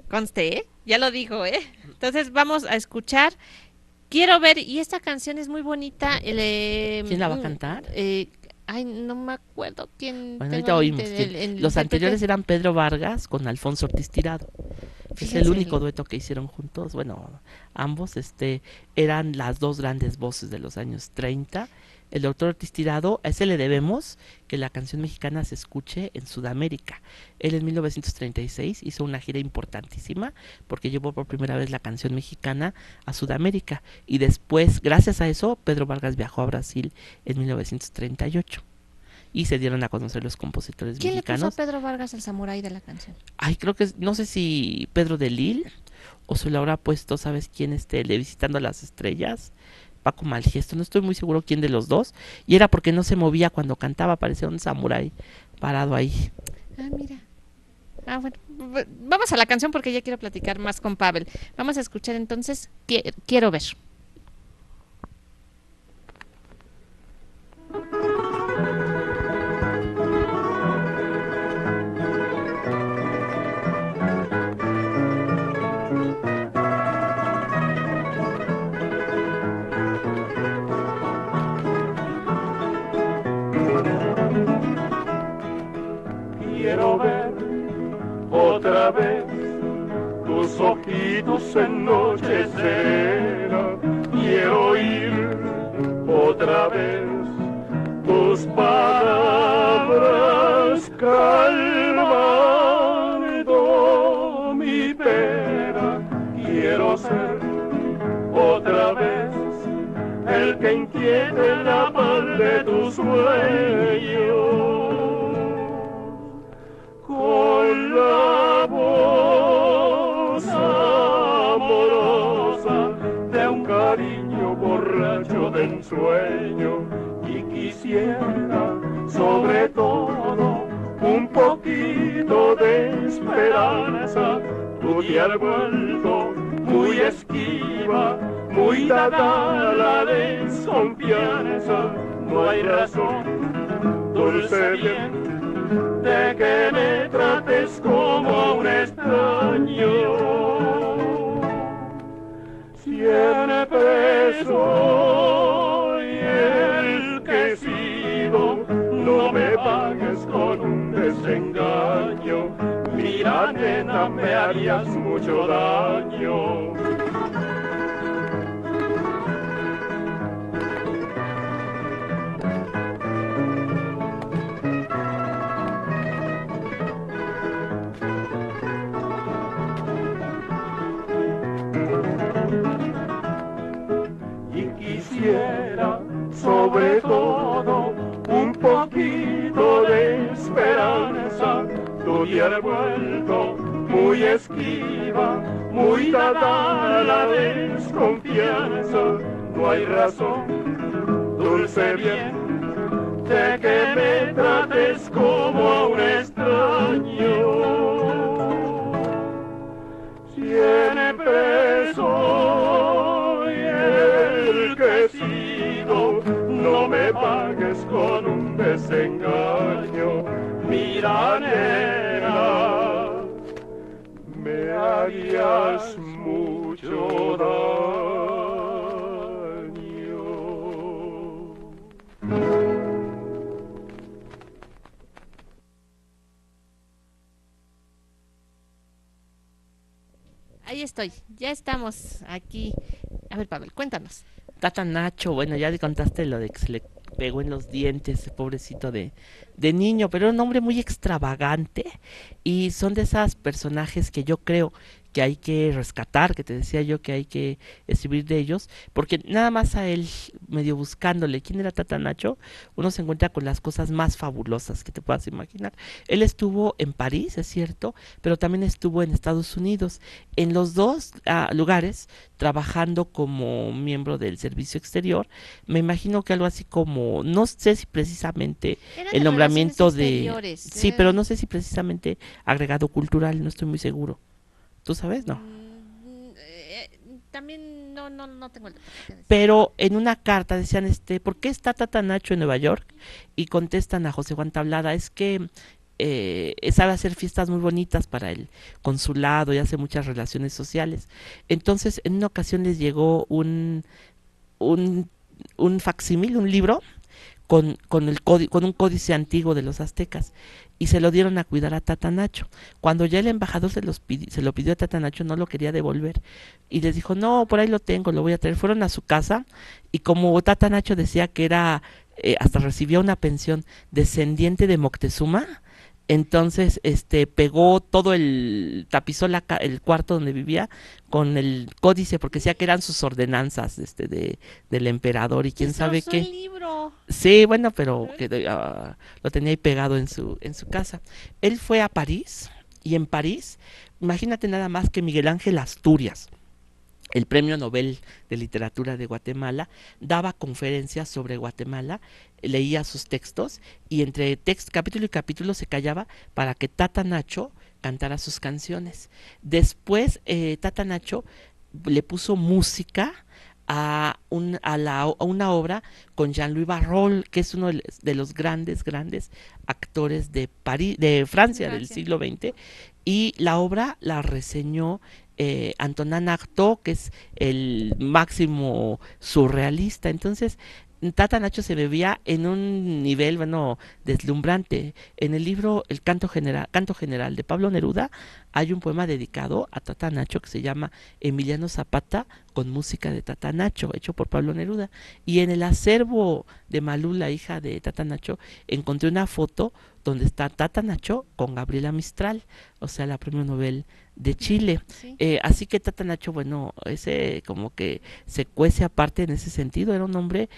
Conste, ¿eh? Ya lo dijo, ¿eh? Entonces vamos a escuchar. Quiero ver, y esta canción es muy bonita. ¿Quién la va a cantar? Ay, no me acuerdo quién Bueno, tengo ahorita oímos quién. el Los intérprete. anteriores eran Pedro Vargas con Alfonso Ortiz Tirado. Es el Fíjense, único dueto que hicieron juntos. Bueno, ambos eran las dos grandes voces de los años 30. El doctor Ortiz Tirado, a ese le debemos que la canción mexicana se escuche en Sudamérica. Él en 1936 hizo una gira importantísima porque llevó por primera vez la canción mexicana a Sudamérica. Y después, gracias a eso, Pedro Vargas viajó a Brasil en 1938 y se dieron a conocer los compositores ¿quién le puso a mexicanos. Pedro Vargas el samurái de la canción? Ay, creo que no sé si Pedro de Lille o se lo habrá puesto, ¿sabes quién? Le Visitando a las Estrellas, Paco Malgesto, no estoy muy seguro quién de los dos. Y era porque no se movía cuando cantaba, parecía un samurái parado ahí. Ah, mira. Ah, bueno, vamos a la canción porque ya quiero platicar más con Pavel. Vamos a escuchar entonces Quiero ver. Quiero ver otra vez tus ojitos en noche serena. Quiero oír otra vez tus palabras calmando mi pena. Quiero ser otra vez que inquiete la paz de tus sueños. Con la voz amorosa de un cariño borracho de ensueño, y quisiera sobre todo un poquito de esperanza. Tú te has vuelto muy esquiva, muy dada a la desconfianza. No hay razón, dulce bien, de que me trates como a un extraño. Siempre soy el que he sido, no me pagues con un desengaño. Mira, nena, me harías mucho daño. Quisiera sobre todo un poquito de esperanza. Tú te has vuelto muy esquiva, muy dada a la desconfianza. No hay razón, dulce bien, de que me trates como a un extraño. Siempre soy el que he sido, no me pagues con un desengaño. Mira, nena, me harías mucho daño. Ahí estoy, ya estamos aquí. A ver, Pavel, cuéntanos. Tata Nacho, bueno, ya le contaste lo de que se le pegó en los dientes, pobrecito de niño, pero era un hombre muy extravagante y son de esas personajes que yo creo que hay que rescatar, que te decía yo que hay que escribir de ellos, porque nada más a él, medio buscándole quién era Tata Nacho, uno se encuentra con las cosas más fabulosas que te puedas imaginar. Él estuvo en París, es cierto, pero también estuvo en Estados Unidos, en los dos lugares, trabajando como miembro del servicio exterior. Me imagino que algo así como, no sé si precisamente Eran el de nombramiento relaciones de... exteriores. Sí, pero no sé si precisamente agregado cultural, no estoy muy seguro. ¿Tú sabes? No. También no tengo el dato. Pero en una carta decían, ¿por qué está Tata Nacho en Nueva York? Y contestan a José Juan Tablada, es que sabe hacer fiestas muy bonitas para el consulado y hace muchas relaciones sociales. Entonces, en una ocasión les llegó un facsímil, un libro, con un códice antiguo de los aztecas, y se lo dieron a cuidar a Tata Nacho. Cuando ya el embajador se lo pidió a Tata Nacho, no lo quería devolver, y les dijo, no, por ahí lo tengo, lo voy a traer. Fueron a su casa, y como Tata Nacho decía que era, hasta recibía una pensión, descendiente de Moctezuma, entonces pegó todo tapizó el cuarto donde vivía con el códice, porque decía que eran sus ordenanzas del emperador y quién sabe qué. El libro. Sí, bueno, pero que lo tenía ahí pegado en su casa. Él fue a París, y en París, imagínate nada más que Miguel Ángel Asturias, el Premio Nobel de Literatura de Guatemala, daba conferencias sobre Guatemala, leía sus textos, y entre capítulo y capítulo se callaba para que Tata Nacho cantara sus canciones. Después Tata Nacho le puso música a una obra con Jean-Louis Barrault, que es uno de los grandes actores de Francia del siglo XX, y la obra la reseñó Antonin Artaud, que es el máximo surrealista. Entonces Tata Nacho se bebía en un nivel, bueno, deslumbrante. En el libro El Canto General de Pablo Neruda hay un poema dedicado a Tata Nacho que se llama Emiliano Zapata con música de Tata Nacho, hecho por Pablo Neruda. Y en el acervo de Malú, la hija de Tata Nacho, encontré una foto donde está Tata Nacho con Gabriela Mistral, o sea, la Premio Nobel de Chile. Sí. Así que Tata Nacho, bueno, ese como que se cuece aparte en ese sentido, era un hombre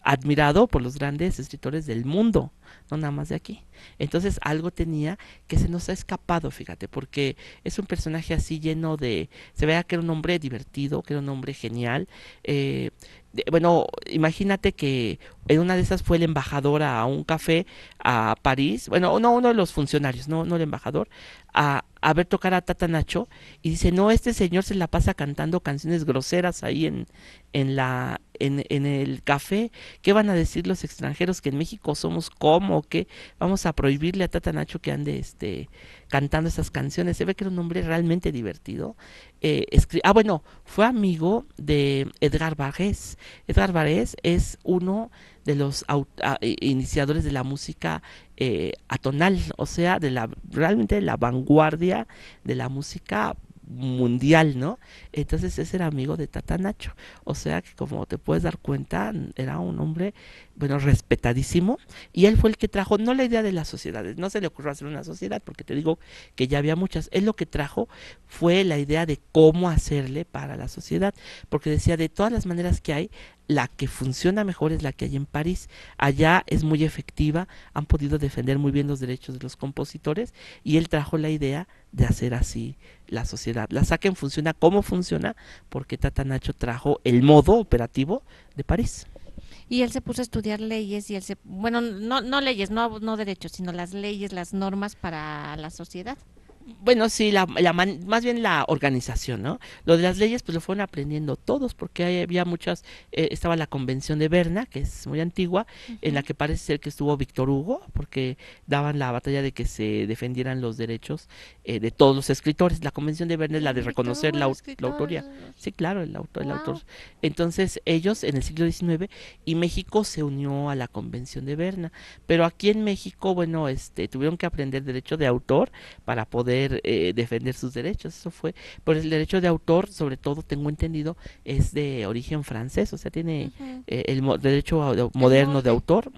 admirado por los grandes escritores del mundo, no nada más de aquí. Entonces algo tenía que se nos ha escapado, fíjate, porque es un personaje así lleno de, se vea que era un hombre divertido, que era un hombre genial. Bueno, imagínate que en una de esas fue el embajador a un café a París, bueno, no uno de los funcionarios, no el embajador, a ver tocar a Tata Nacho y dice, no, este señor se la pasa cantando canciones groseras ahí en el café. ¿Qué van a decir los extranjeros? ¿Que en México somos como? ¿Qué? Vamos a prohibirle a Tata Nacho que ande cantando esas canciones. Se ve que era un hombre realmente divertido. Bueno, fue amigo de Edgar Varese. Edgar Varese es uno de los iniciadores de la música atonal, o sea, realmente de la vanguardia de la música mundial, ¿no? Entonces ese era amigo de Tata Nacho, o sea que como te puedes dar cuenta, era un hombre, bueno, respetadísimo, y él fue el que trajo, no la idea de las sociedades, no se le ocurrió hacer una sociedad, porque te digo que ya había muchas, él lo que trajo fue la idea de cómo hacerle para la sociedad, porque decía, de todas las maneras que hay, la que funciona mejor es la que hay en París. Allá es muy efectiva, han podido defender muy bien los derechos de los compositores y él trajo la idea de hacer así la sociedad. La SACEM funciona como funciona porque Tata Nacho trajo el modo operativo de París. Y él se puso a estudiar leyes y bueno, no leyes, no derechos, sino las leyes, las normas para la sociedad. Bueno, sí, más bien la organización, ¿no? Lo de las leyes, pues lo fueron aprendiendo todos, porque había muchas, estaba la Convención de Berna, que es muy antigua, en la que parece ser que estuvo Víctor Hugo, porque daban la batalla de que se defendieran los derechos de todos los escritores. La Convención de Berna es la de reconocer la autoría. Sí, claro, el autor. Entonces, ellos en el siglo XIX, y México se unió a la Convención de Berna, pero aquí en México, bueno, tuvieron que aprender derecho de autor para poder defender sus derechos. Eso fue, por el derecho de autor, sobre todo tengo entendido, es de origen francés, o sea, tiene derecho moderno de autor.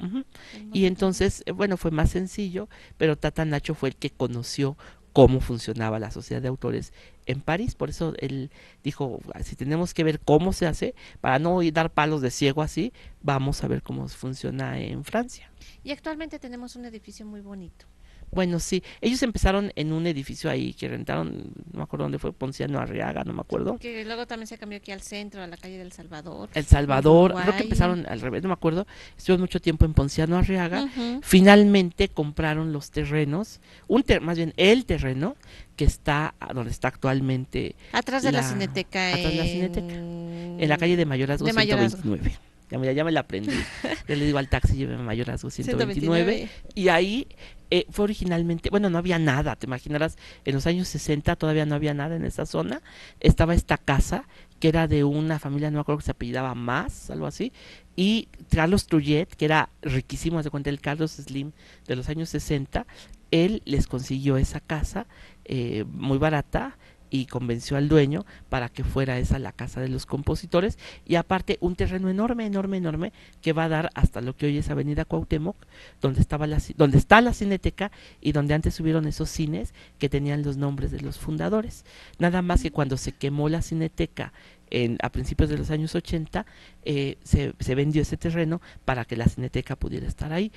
Y entonces, bueno, fue más sencillo, pero Tata Nacho fue el que conoció cómo funcionaba la sociedad de autores en París, por eso él dijo, si tenemos que ver cómo se hace, para no dar palos de ciego así, vamos a ver cómo funciona en Francia. Y actualmente tenemos un edificio muy bonito. Bueno, sí, ellos empezaron en un edificio ahí que rentaron, no me acuerdo dónde fue, Ponciano Arriaga, no me acuerdo. Que luego también se cambió aquí al centro, a la calle del Salvador. El Salvador, Uruguay. creo que empezaron al revés, no me acuerdo. Estuvieron mucho tiempo en Ponciano Arriaga. Finalmente compraron los terrenos, más bien el terreno que está donde está actualmente. Atrás de la Cineteca. Atrás de la Cineteca. En la calle de Mayorazgo 129. Ya me la aprendí. Yo le digo al taxi, lléveme a Mayorazgo 129. Y ahí fue originalmente, bueno, no había nada, te imaginarás, en los años 60 todavía no había nada en esa zona. Estaba esta casa que era de una familia, no me acuerdo que se apellidaba Más, algo así. Y Carlos Trullet, que era riquísimo, se cuenta el Carlos Slim de los años 60, él les consiguió esa casa muy barata y convenció al dueño para que fuera esa la casa de los compositores, y aparte un terreno enorme que va a dar hasta lo que hoy es Avenida Cuauhtémoc, donde está la Cineteca y donde antes subieron esos cines que tenían los nombres de los fundadores. Nada más que cuando se quemó la Cineteca a principios de los años 80, se vendió ese terreno para que la Cineteca pudiera estar ahí.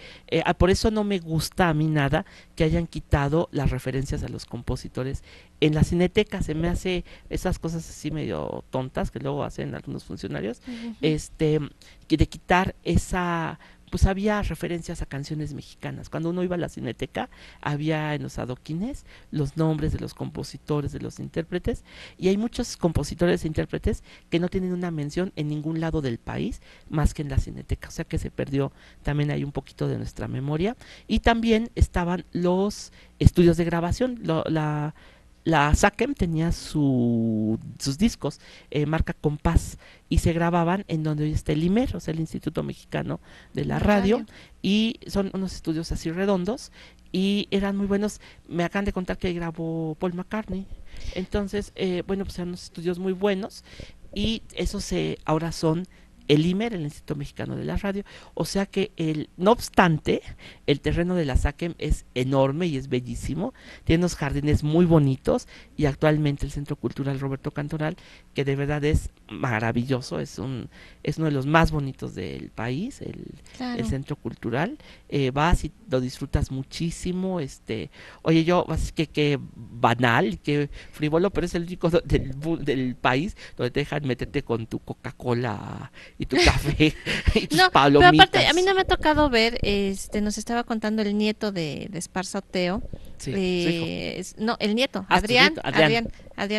Por eso no me gusta a mí nada que hayan quitado las referencias a los compositores en la Cineteca. Se me hace esas cosas así medio tontas que luego hacen algunos funcionarios, que de quitar esa, pues había referencias a canciones mexicanas. Cuando uno iba a la Cineteca, había en los adoquines los nombres de los compositores, de los intérpretes, y hay muchos compositores e intérpretes que no tienen una mención en ningún lado del país, más que en la Cineteca, o sea que se perdió también hay un poquito de nuestra memoria. Y también estaban los estudios de grabación, la SACEM tenía sus discos, marca Compás, y se grababan en donde hoy está el IMER, o sea, el Instituto Mexicano de la Radio, y son unos estudios así redondos, y eran muy buenos. Me acaban de contar que ahí grabó Paul McCartney, entonces, bueno, pues eran unos estudios muy buenos, y esos ahora son el IMER, el Instituto Mexicano de la Radio, o sea que no obstante, el terreno de la SACEM es enorme y es bellísimo, tiene unos jardines muy bonitos y actualmente el Centro Cultural Roberto Cantoral, que de verdad es maravilloso, es uno de los más bonitos del país, el Centro Cultural, vas y lo disfrutas muchísimo, oye, yo, así que banal, que frívolo, pero es el único del país donde te dejan meterte con tu Coca-Cola y tu café y tus palomitas. Pero aparte, a mí no me ha tocado ver, nos estaba contando el nieto de Esparza Oteo. Sí, no, el nieto, Adrián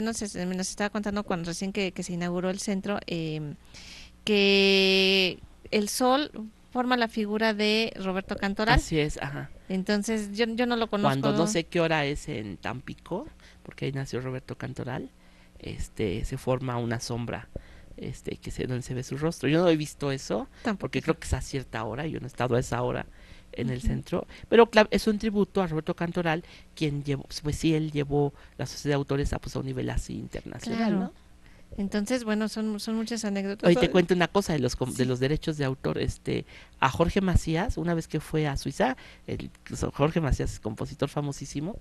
nos estaba contando cuando recién que se inauguró el centro, que el sol forma la figura de Roberto Cantoral. Así es, ajá. Entonces, yo no lo conozco. Cuando no sé qué hora es en Tampico, porque ahí nació Roberto Cantoral, se forma una sombra, donde se ve su rostro. Yo no he visto eso, porque creo que es a cierta hora, yo no he estado a esa hora en el centro, pero claro, es un tributo a Roberto Cantoral, quien llevó, pues sí, él llevó la Sociedad de Autores a un nivel así internacional, claro, ¿no? Entonces, bueno, son muchas anécdotas. Hoy te cuento una cosa de los derechos de autor. A Jorge Macías, una vez que fue a Suiza, Jorge Macías, compositor famosísimo,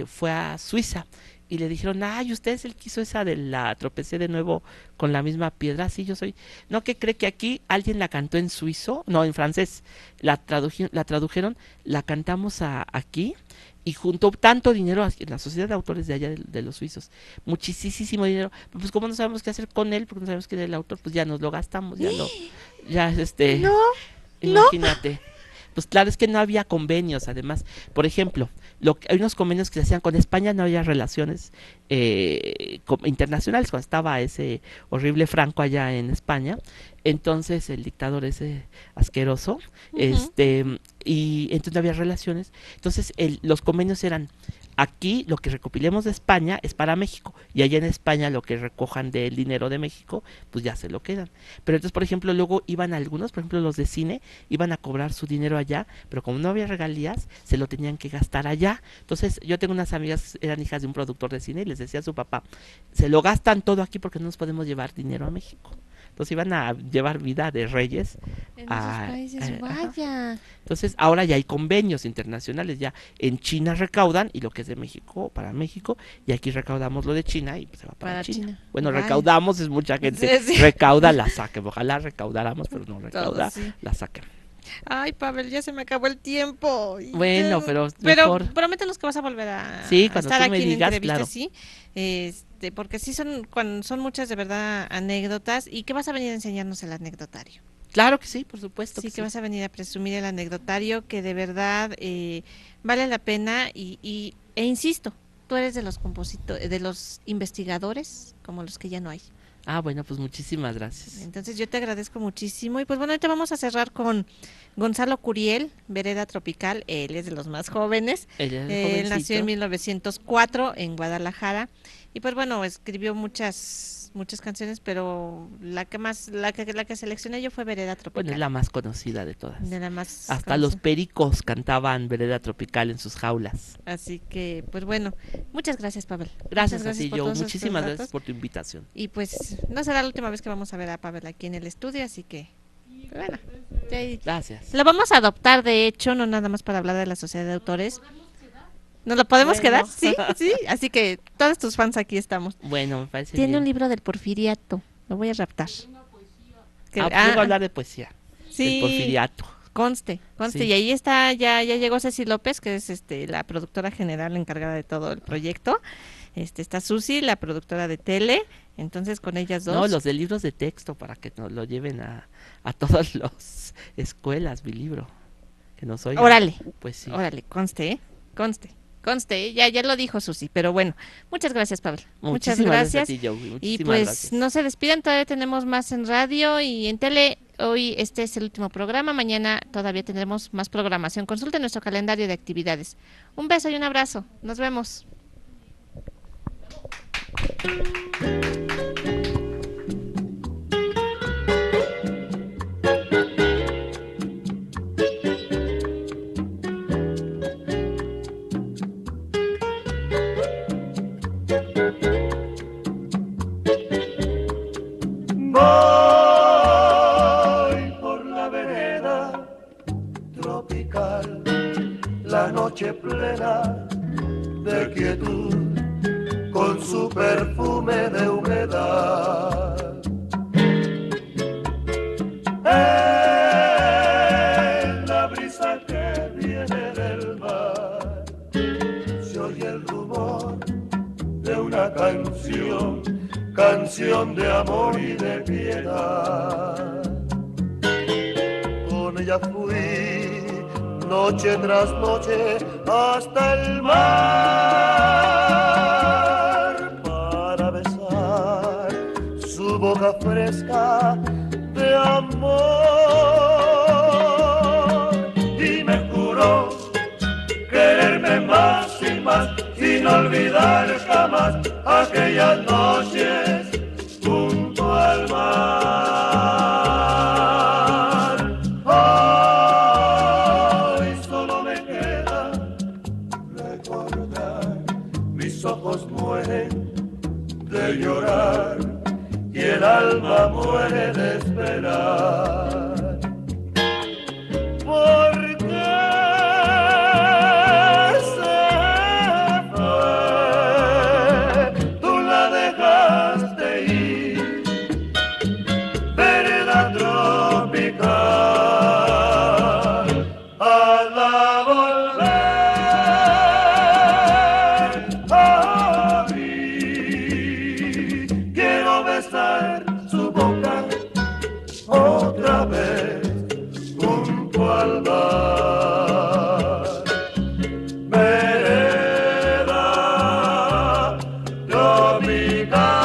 fue a Suiza y le dijeron, ay, usted es el que hizo esa de la tropecé de nuevo con la misma piedra. Sí, yo soy. No, ¿qué cree que aquí alguien la cantó en suizo? No, en francés. La tradujeron, la cantamos aquí. Y juntó tanto dinero en la sociedad de autores de allá de los suizos, muchísimo dinero, pues como no sabemos qué hacer con él, porque no sabemos quién es el autor, pues ya nos lo gastamos, imagínate. Pues claro, es que no había convenios, además, por ejemplo, hay unos convenios que se hacían con España, no había relaciones internacionales, cuando estaba ese horrible Franco allá en España, entonces el dictador ese asqueroso, y entonces no había relaciones, entonces los convenios eran, aquí lo que recopilemos de España es para México, y allá en España lo que recojan del dinero de México, pues ya se lo quedan. Pero entonces, por ejemplo, luego iban algunos, por ejemplo los de cine, iban a cobrar su dinero allá, pero como no había regalías, se lo tenían que gastar allá. Entonces yo tengo unas amigas que eran hijas de un productor de cine y les decía a su papá, se lo gastan todo aquí porque no nos podemos llevar dinero a México. Entonces iban a llevar vida de reyes en esos países, vaya. Entonces ahora ya hay convenios internacionales, ya en China recaudan y lo que es de México para México, y aquí recaudamos lo de China y pues se va para China. Bueno, vaya. Recaudamos, es mucha gente, recauda, la saque, ojalá recaudáramos, pero no recauda, la saque. Ay, Pavel, ya se me acabó el tiempo. Bueno, pero prométenos que vas a volver a cuando estar tú me aquí digas, en entrevista, claro. Sí, porque sí son muchas de verdad anécdotas, y que vas a venir a enseñarnos el anecdotario. Claro que sí, por supuesto. Sí, que vas a venir a presumir el anecdotario, que de verdad vale la pena, e insisto, tú eres de los de los investigadores como los que ya no hay. Ah, bueno, pues muchísimas gracias. Entonces yo te agradezco muchísimo. Y pues bueno, ahorita vamos a cerrar con Gonzalo Curiel, Vereda Tropical. Él es de los más jóvenes. Él nació en 1904 en Guadalajara. Y pues bueno, escribió muchas canciones, pero la que seleccioné yo fue Vereda Tropical. Bueno, es la más conocida de todas. Hasta conocida. Los pericos cantaban Vereda Tropical en sus jaulas. Así que, pues bueno, muchas gracias, Pavel. Gracias a ti, Joe. Muchísimas gracias por tu invitación. Y pues no será la última vez que vamos a ver a Pavel aquí en el estudio, así que, bueno. Gracias. Lo vamos a adoptar, de hecho, no nada más para hablar de la Sociedad de Autores. ¿Nos lo podemos quedar? Sí, sí. Así que todos tus fans aquí estamos. Bueno, me parece Tiene bien. un libro del Porfiriato. Lo voy a raptar. Voy a hablar de poesía. Sí. Del Porfiriato. Conste. Sí. Y ahí está, ya llegó Ceci López, que es la productora general encargada de todo el proyecto. Está Susi, la productora de tele. Entonces con ellas dos. No, los de libros de texto, para que nos lo lleven a todas las escuelas, mi libro. Que nos oigan. Órale. Pues sí. Órale, conste. Ya lo dijo Susi, pero bueno, muchas gracias, Pavel. Muchas gracias. A ti, Joey. Y pues gracias. No se despidan, todavía tenemos más en radio y en tele. Hoy este es el último programa, mañana todavía tendremos más programación. Consulten nuestro calendario de actividades. Un beso y un abrazo. Nos vemos. perfume de humedad. En la brisa que viene del mar se oye el rumor de una canción, canción de amor y de piedad. Con ella fui noche tras noche hasta el mar para besar su boca fresca de amor, y me juró quererme más y más, sin olvidar jamás aquellas noches junto al mar. Hoy solo me queda recordar, mis ojos mueren de llorar y el alma muere de esperar. ¿Por qué se fue? Tú la dejaste ir, vereda tropical. Al volver a mí, quiero besar su boca otra vez junto al mar. Vereda tropical.